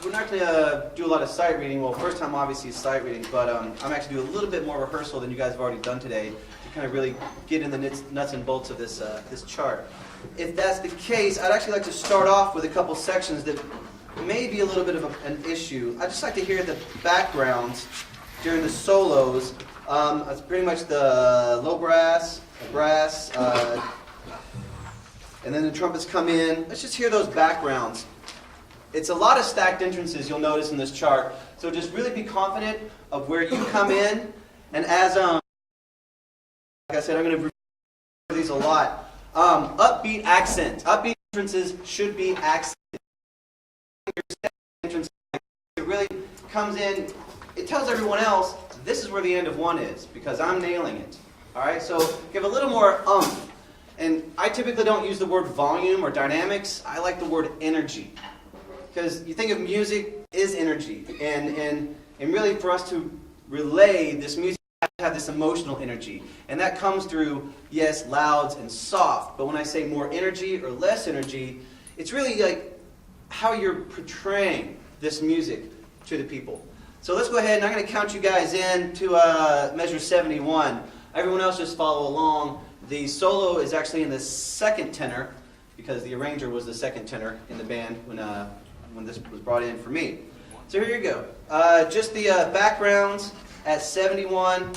We're not going to do a lot of sight reading. Well, first time obviously is sight reading, but I'm actually doing a little bit more rehearsal than you guys have already done today to kind of really get in the nuts and bolts of this chart. If that's the case, I'd actually like to start off with a couple sections that may be a little bit of an issue. I'd just like to hear the backgrounds during the solos. It's pretty much the low brass, and then the trumpets come in. Let's just hear those backgrounds. It's a lot of stacked entrances you'll notice in this chart, so just really be confident of where you come in. And as like I said, I'm going to review these a lot. Upbeat accent. Upbeat entrances should be accent. It really comes in. It tells everyone else this is where the end of one is because I'm nailing it. All right, so give a little more oomph. And I typically don't use the word volume or dynamics. I like the word energy. Because you think of music is energy, and really for us to relay this music, we have to have this emotional energy, and that comes through, yes, louds and soft, but when I say more energy or less energy, it's really like how you're portraying this music to the people. So let's go ahead, and I'm going to count you guys in to measure 71. Everyone else just follow along. The solo is actually in the second tenor, because the arranger was the second tenor in the band when this was brought in for me. So here you go. Just the backgrounds at 71,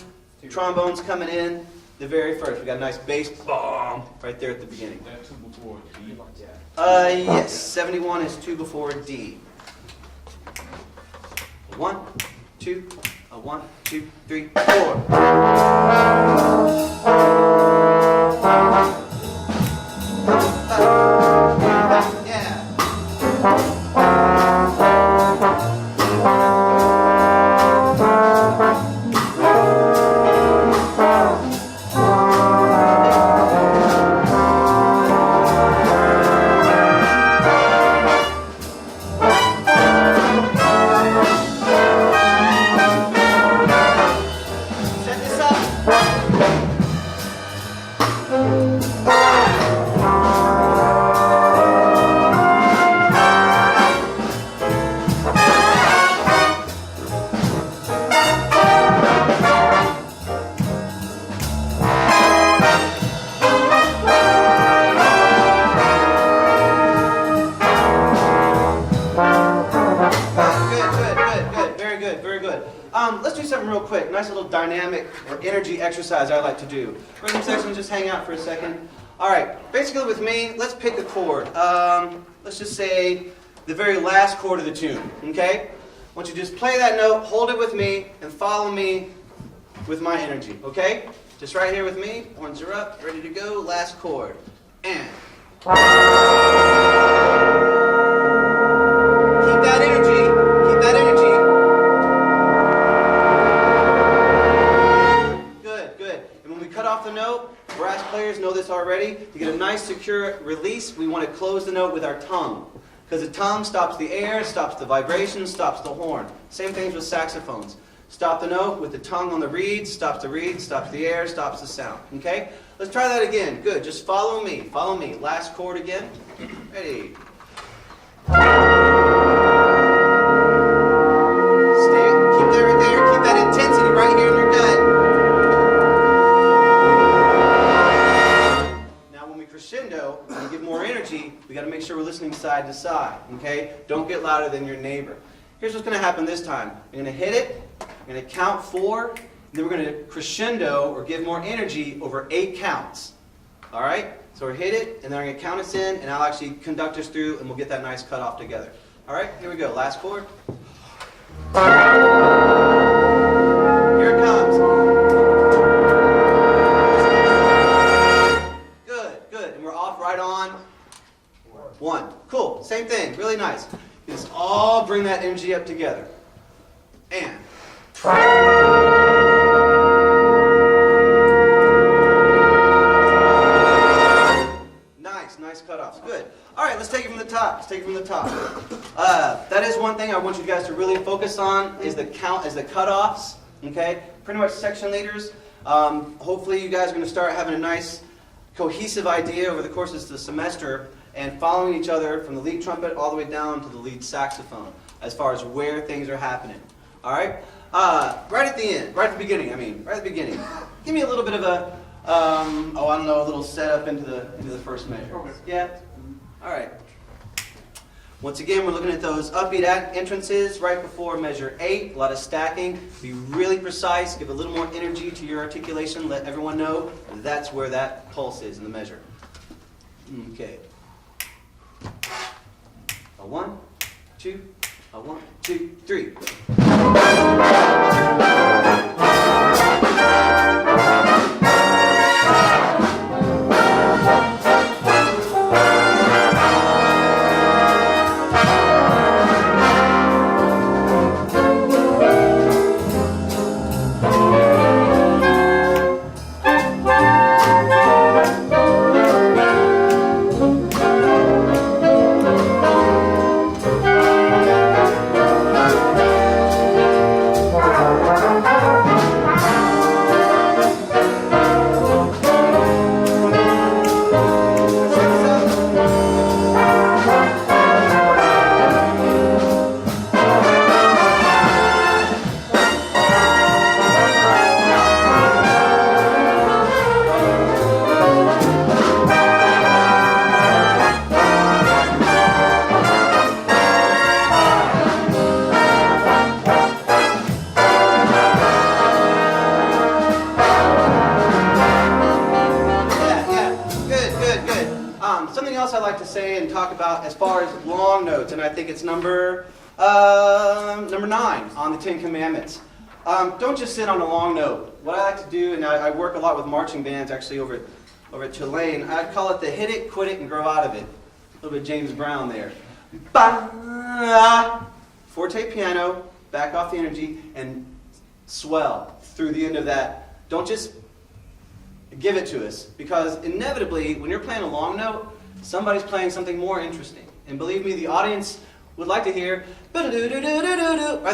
trombones coming in the very first. We got a nice bass bomb right there at the beginning. That 2 before D? Yes, 71 is 2 before D. 1, 2, 1, 2, 3, 4. Let's do something real quick. Nice little dynamic or energy exercise I like to do. Rhythm section, just hang out for a second. All right, basically with me, let's pick a chord. Let's just say the very last chord of the tune, okay? I want you to just play that note, hold it with me, and follow me with my energy, okay? Just right here with me, horns are up, ready to go, last chord. And... keep that energy, keep that energy. Cut off the note. Brass players know this already. To get a nice secure release, we want to close the note with our tongue. Because the tongue stops the air, stops the vibration, stops the horn. Same things with saxophones. Stop the note with the tongue on the reed, stops the air, stops the sound. Okay? Let's try that again. Good. Just follow me. Follow me. Last chord again. Ready. Stay. Keep that right there. Keep that intensity right here in your gut. Crescendo, and give more energy, we got to make sure we're listening side to side, okay? Don't get louder than your neighbor. Here's what's going to happen this time. We're going to hit it, we're going to count 4, and then we're going to crescendo or give more energy over 8 counts. All right? So we'll hit it, and then I'm going to count us in, and I'll actually conduct us through, and we'll get that nice cut off together. All right? Here we go. Last chord. Here it comes. Right on. 1. Cool. Same thing. Really nice. Just all bring that energy up together. And. Nice. Nice cutoffs. Good. All right. Let's take it from the top. Let's take it from the top. That is one thing I want you guys to really focus on is the cutoffs. Okay. Pretty much section leaders. Hopefully you guys are going to start having a nice cohesive idea over the course of the semester and following each other from the lead trumpet all the way down to the lead saxophone as far as where things are happening. All right? Right at the end, right at the beginning, give me a little bit of a, a little setup into the first measure. Yeah? All right. Once again, we're looking at those upbeat entrances right before measure 8. A lot of stacking. Be really precise. Give a little more energy to your articulation. Let everyone know that's where that pulse is in the measure. Okay. A 1, 2, a 1, 2, 3. As far as long notes, and I think it's number 9 on the 10 Commandments. Don't just sit on a long note. What I like to do, and I work a lot with marching bands actually over at Tulane, I call it the hit it, quit it, and grow out of it. A little bit James Brown there. Ba, forte piano, back off the energy, and swell through the end of that. Don't just give it to us, because inevitably, when you're playing a long note, somebody's playing something more interesting. And believe me, the audience would like to hear rather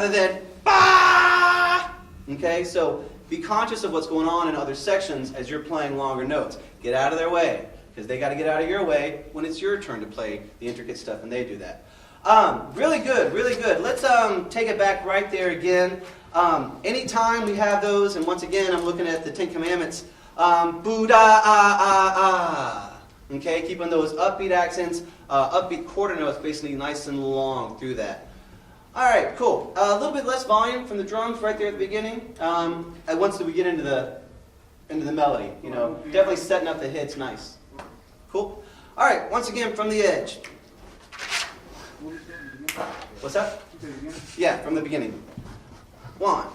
than ba. Okay, so be conscious of what's going on in other sections as you're playing longer notes. Get out of their way, because they got to get out of your way when it's your turn to play the intricate stuff, and they do that. Really good, really good. Let's take it back right there again. Anytime we have those, and once again, I'm looking at the 10 Commandments. Boo-da-ah-ah-ah. Okay, keeping those upbeat accents, upbeat quarter notes basically nice and long through that. All right, cool. A little bit less volume from the drums right there at the beginning. Once we get into the melody, definitely setting up the hits nice. Cool. All right, once again from the edge. What's that? Yeah, from the beginning. 1,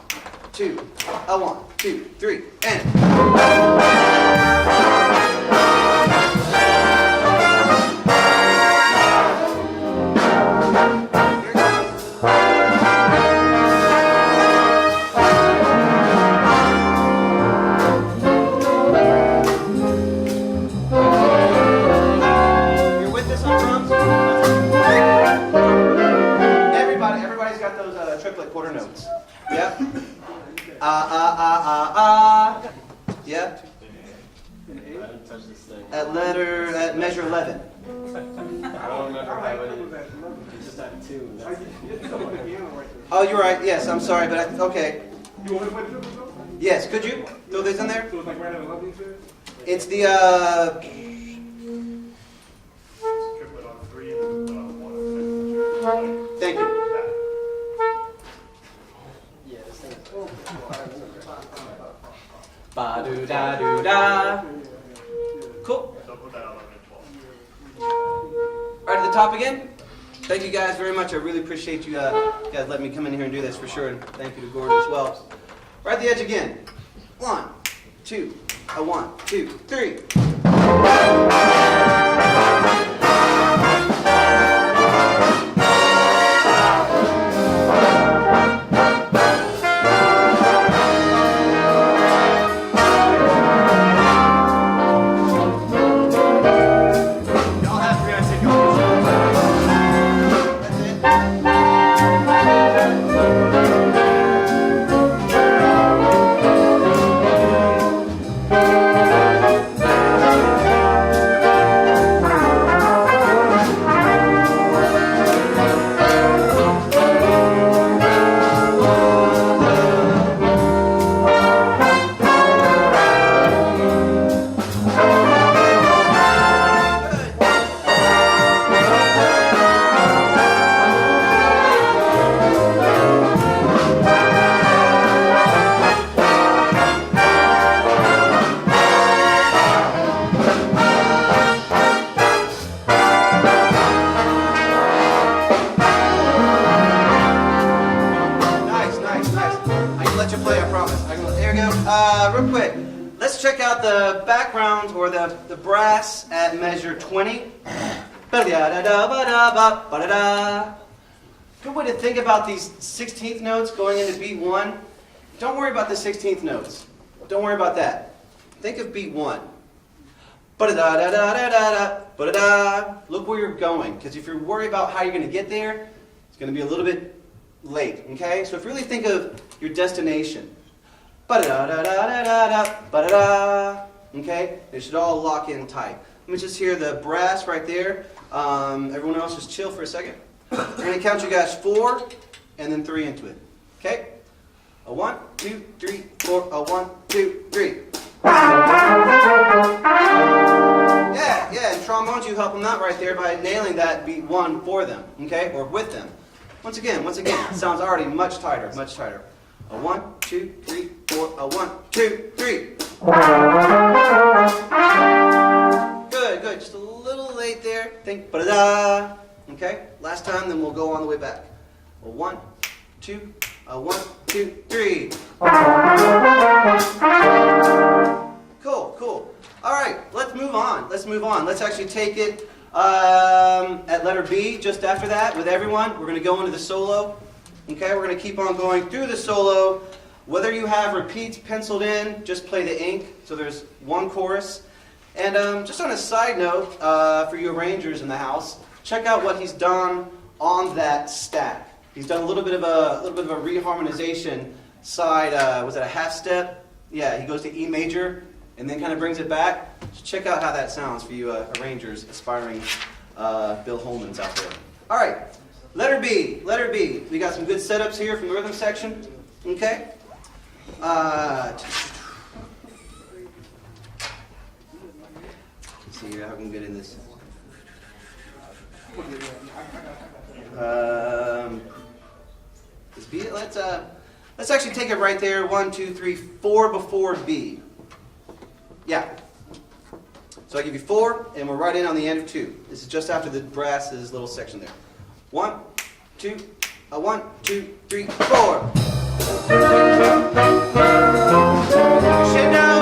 2, 1, 2, 3, and. Quarter notes. Yep. Yep. At measure 11. I don't remember having it. Just had 2. Oh, you're right. Yes, I'm sorry, but okay. You want to play the triple? Yes, could you throw this in there? So it's like right at 11, you said? It's the Triplet on 3 and on 1. Thank you. Ba-do-da-do-da. Cool. So put that on 12. Right at the top again. Thank you guys very much. I really appreciate you guys letting me come in here and do this for sure. And thank you to Gordon as well. Right at the edge again. 1, 2, 1, 2, 3. the background or the brass at measure 20. Ba-da-da-da-ba-da-ba-ba-da-da. Good way to think about these 16th notes going into beat 1. Don't worry about the 16th notes. Don't worry about that. Think of beat 1. Ba-da-da-da-da-da-da, ba-da-da. Look where you're going, because if you're worried about how you're going to get there, it's going to be a little bit late, okay? So if you really think of your destination, ba-da-da-da-da-da-da, ba-da-da, okay? They should all lock in tight. Let me just hear the brass right there. Everyone else just chill for a second. I'm going to count you guys 4 and then 3 into it, okay? A 1, 2, 3, 4, a 1, 2, 3. Yeah, and trombones, you help them out right there by nailing that beat 1 for them, okay? Or with them. Once again, it sounds already much tighter, much tighter. A 1, 2, 3, 4, a 1, 2, 3. Good, just a little late there. Think ba-da-da, okay? Last time, then we'll go on the way back. A 1, 2, a 1, 2, 3. Cool. All right, let's move on. Let's actually take it at letter B just after that with everyone. We're going to go into the solo. Okay, we're going to keep on going through the solo. Whether you have repeats penciled in, just play the ink. So there's one chorus. And just on a side note, for you arrangers in the house, check out what he's done on that stack. He's done a little bit of a reharmonization side. Was it a half step? Yeah, he goes to E major and then kind of brings it back. So check out how that sounds for you arrangers, aspiring Bill Holmans out there. All right, letter B. We got some good setups here from the rhythm section. Okay. Let's see here how I can get in this. Is B? Let's actually take it right there. 1, 2, 3, 4 before B. Yeah. So I give you 4, and we're right in on the end of 2. This is just after the brass's little section there. 1, 2, 1, 2, 3, 4. Crescendo.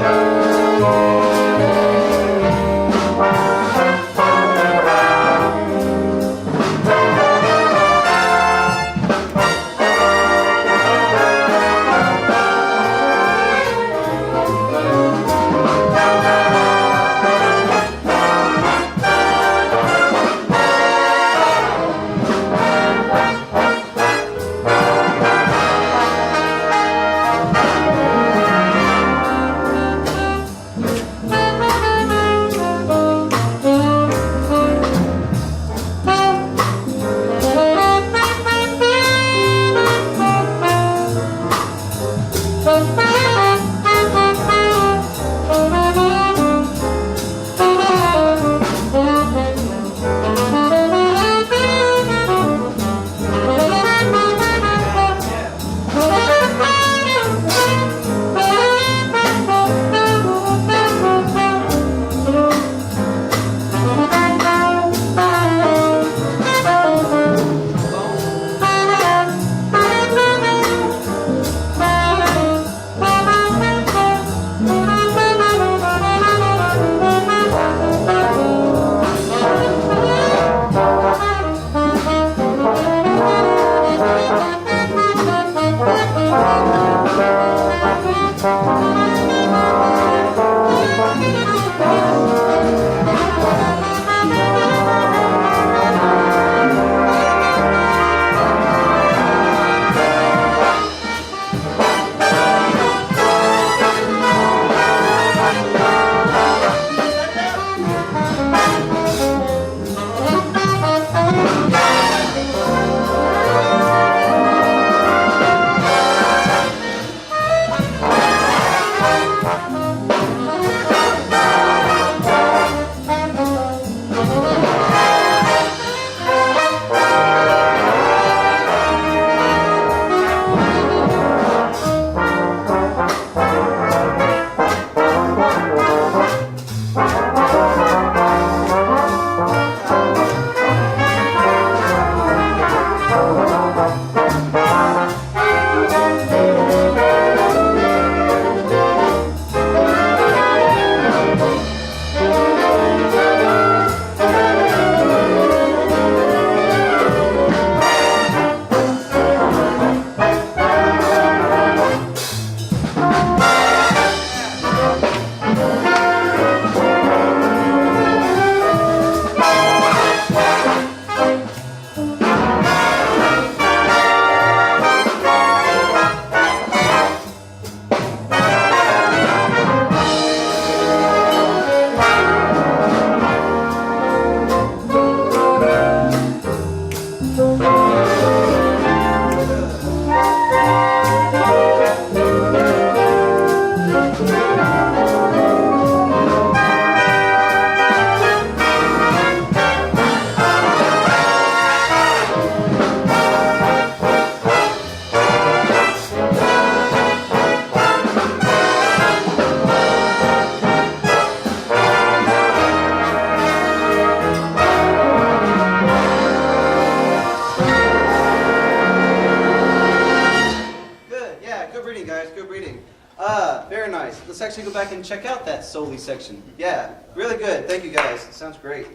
let's actually go back and check out that soli section. Yeah, really good. Thank you guys. Sounds great.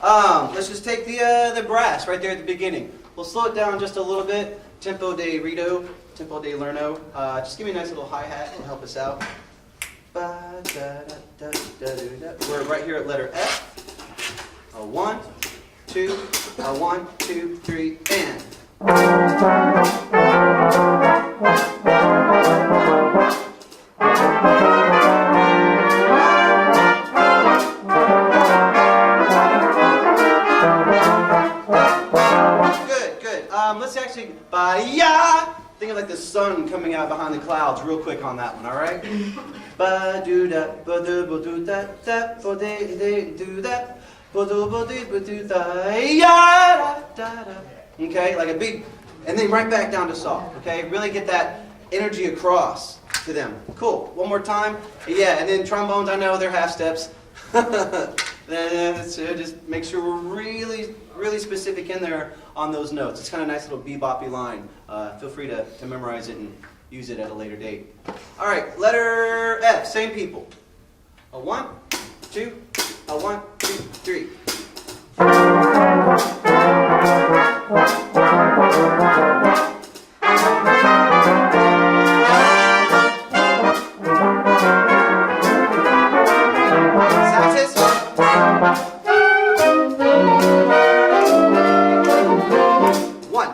Let's just take the brass right there at the beginning. We'll slow it down just a little bit. Tempo de rito, tempo de lerno. Just give me a nice little hi-hat to help us out. We're right here at letter F. A 1, 2, a 1, 2, 3, and. Good. Let's actually, ba-ya! Think of like the sun coming out behind the clouds real quick on that one, all right? Ba-do-da, ba-do-ba-do-da, da, ba-de-de-do-da, ba-do-ba-do-ba-do-da, ya-da-da-da. Okay, like a big, and then right back down to soft, okay? Really get that energy across to them. Cool, one more time. Yeah, and then trombones, I know they're half steps. Just make sure we're really specific in there on those notes. It's kind of a nice little beboppy line. Feel free to memorize it and use it at a later date. All right, letter F, same people. A 1, 2, a 1, 2, 3. Saxes. 1.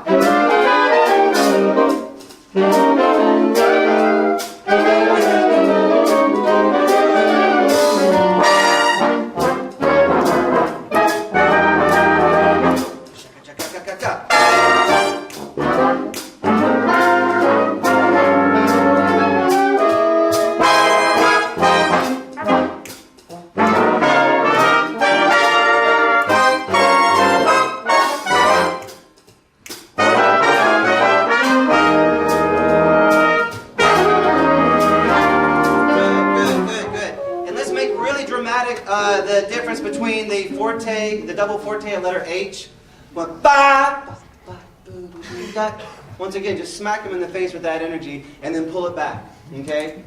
The difference between the forte, the double forte and letter H. One, ba, ba, boo, boo, da. Once again, just smack them in the face with that energy and then pull it back, okay?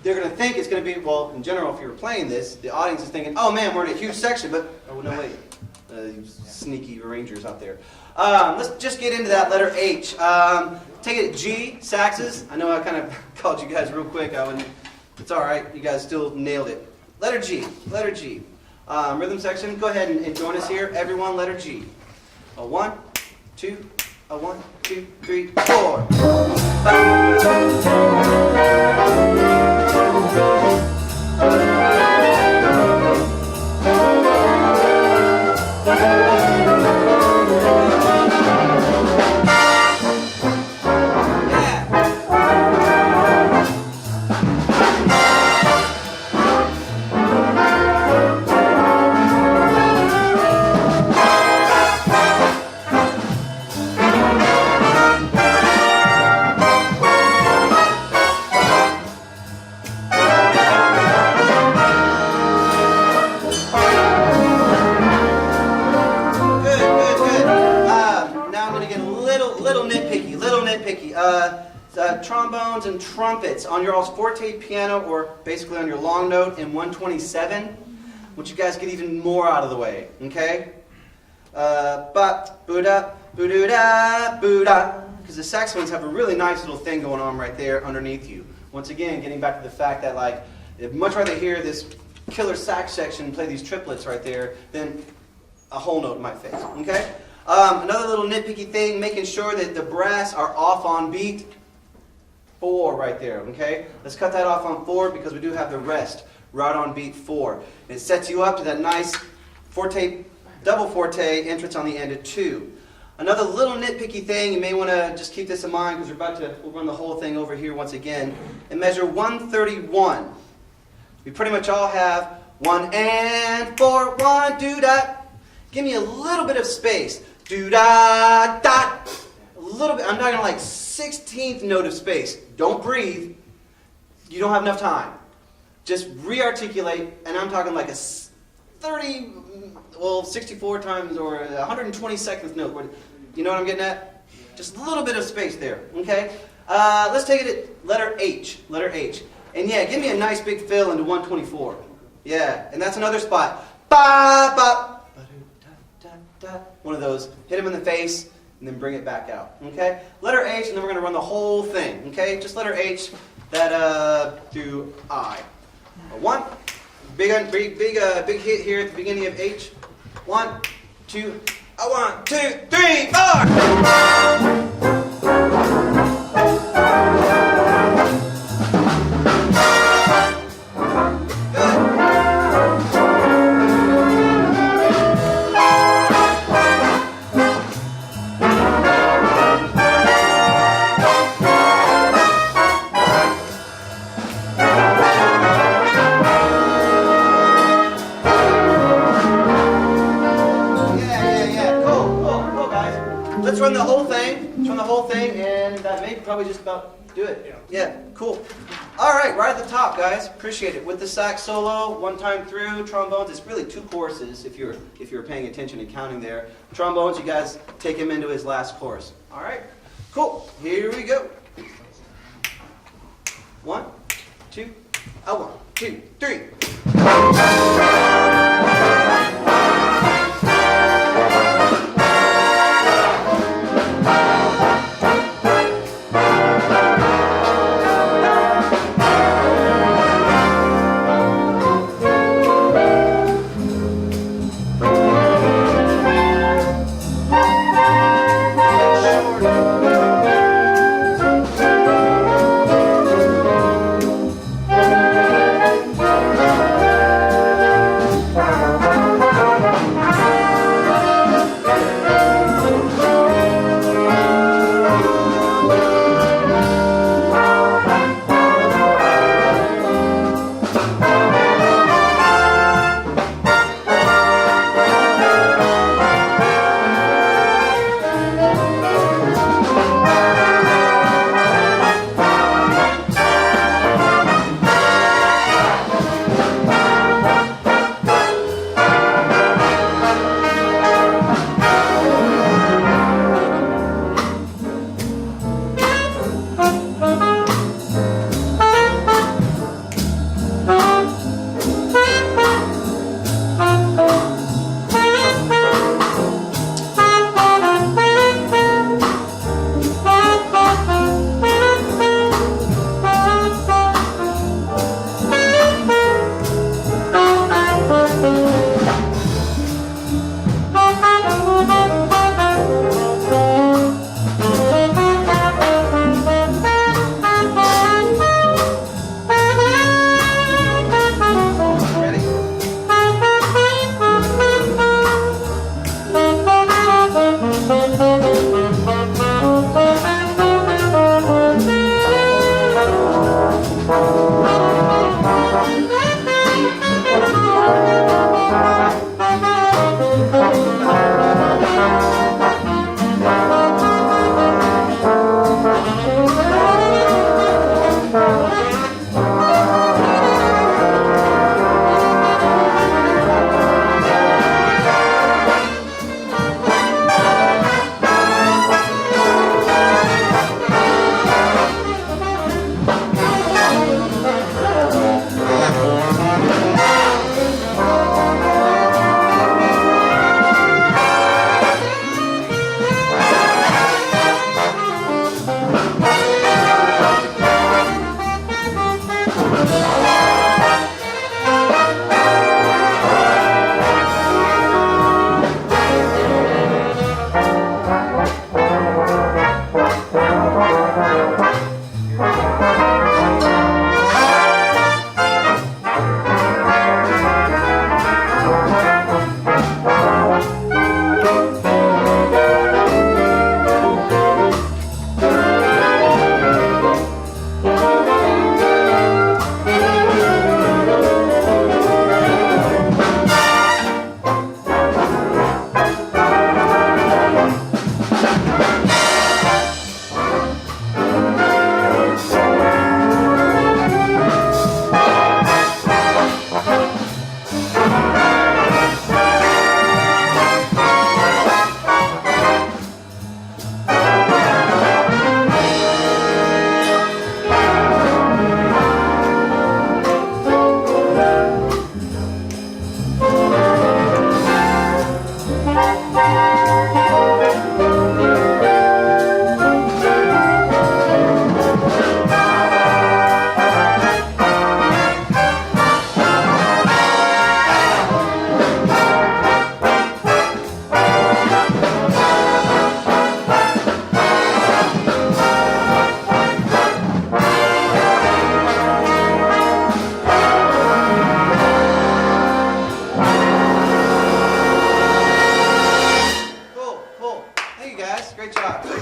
They're going to think it's going to be, well, in general, if you were playing this, the audience is thinking, oh man, we're in a huge section, but, oh no, wait, you sneaky arrangers out there. Let's just get into that letter H. Take it G, saxes. I know I kind of called you guys real quick. It's all right. You guys still nailed it. Letter G, letter G. Rhythm section, go ahead and join us here. Everyone, letter G. A 1, 2, a 1, 2, 3, 4. Trombones and trumpets on your all's forte piano, or basically on your long note in 127. Once you guys get even more out of the way, okay? Ba, boo-da, boo-doo-da, boo-da. Because the saxophones have a really nice little thing going on right there underneath you. Once again, getting back to the fact that, like, I'd much rather hear this killer sax section play these triplets right there than a whole note in my face, okay? Another little nitpicky thing, making sure that the brass are off on beat 4 right there, okay? Let's cut that off on 4 because we do have the rest right on beat 4. And it sets you up to that nice forte, double forte entrance on the end of 2. Another little nitpicky thing, you may want to just keep this in mind because we'll run the whole thing over here once again, and measure 131. We pretty much all have 1 and 4, 1, do-da. Give me a little bit of space. Do-da, dot. A little bit, I'm talking like 16th note of space. Don't breathe. You don't have enough time. Just re-articulate, and I'm talking like a 64 times or 122nd note. You know what I'm getting at? Just a little bit of space there, okay? Let's take it at letter H. Letter H. And yeah, give me a nice big fill into 124. Yeah, and that's another spot. Ba, ba, da, da, da. One of those. Hit him in the face, and then bring it back out. Okay? Letter H, and then we're going to run the whole thing. Okay? Just letter H, that through I. One. Big hit here at the beginning of H. 1, 2, 1, 2, 3, 4. Let's run the whole thing. Let's run the whole thing, and that may probably just about do it. Yeah, cool. All right, right at the top, guys. Appreciate it. With the sax solo, one time through, trombones. It's really 2 choruses if you're paying attention and counting there. Trombones, you guys take him into his last chorus. All right, cool. Here we go. 1, 2, 1, 2, 3.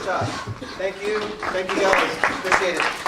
job. Thank you guys. Appreciate it.